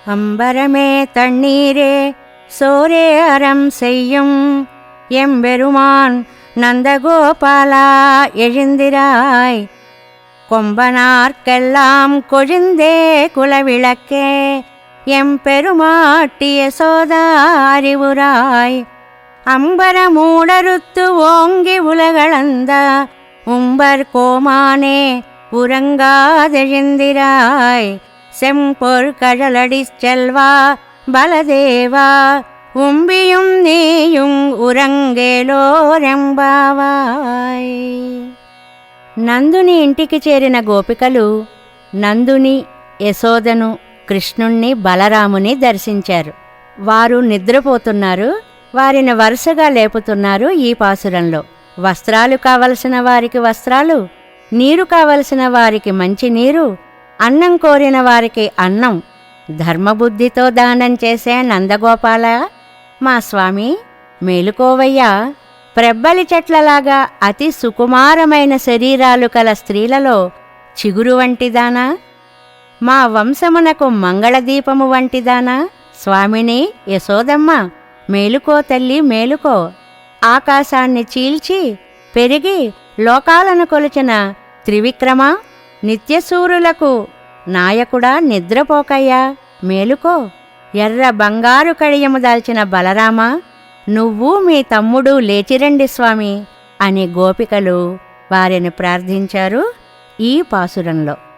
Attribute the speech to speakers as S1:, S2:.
S1: அம்பரமே தண்ணீரே சோரே அறம் செய்யும் எம்பெருமான் நந்தகோபாலா எழுந்திராய். கொம்பனார்க்கெல்லாம் கொழுந்தே குலவிளக்கே எம்பெருமாட்டி யசோதா அறிவுராய். அம்பரமூடறுத்து ஓங்கி உலகளந்த உம்பர் கோமானே உறங்காதெழுந்திராய். செம்பொற் கழலடிச் செல்வா பலதேவா உம்பியும் நீயும் ఉరంగేలోరెంబావాయ్. నందుని ఇంటికి చేరిన గోపికలు నందుని, యశోదను, కృష్ణుణ్ణి, బలరాముని దర్శించారు. వారు నిద్రపోతున్నారు. వారిని వరుసగా లేపుతున్నారు ఈ పాసురంలో. వస్త్రాలు కావలసిన వారికి వస్త్రాలు, నీరు కావలసిన వారికి మంచి నీరు, అన్నం కోరిన వారికి అన్నం ధర్మబుద్ధితో దానం చేసే నందగోపాల, మా స్వామి మేలుకోవయ్యా. ప్రెబ్బలి చెట్లలాగా అతి సుకుమారమైన శరీరాలు కల స్త్రీలలో చిగురు వంటిదానా, మా వంశమునకు మంగళదీపము వంటిదానా, స్వామిని యశోదమ్మ మేలుకో తల్లి మేలుకో. ఆకాశాన్ని చీల్చి పెరిగి లోకాలను కొలిచిన త్రివిక్రమ, నిత్యసూరులకు నాయకుడా నిద్రపోకయ్యా మేలుకో. ఎర్ర బంగారు కడియము దాల్చిన బలరామ, నువ్వు మీ తమ్ముడు లేచిరండి స్వామి అని గోపికలు వారిని ప్రార్థించారు ఈ పాసురంలో.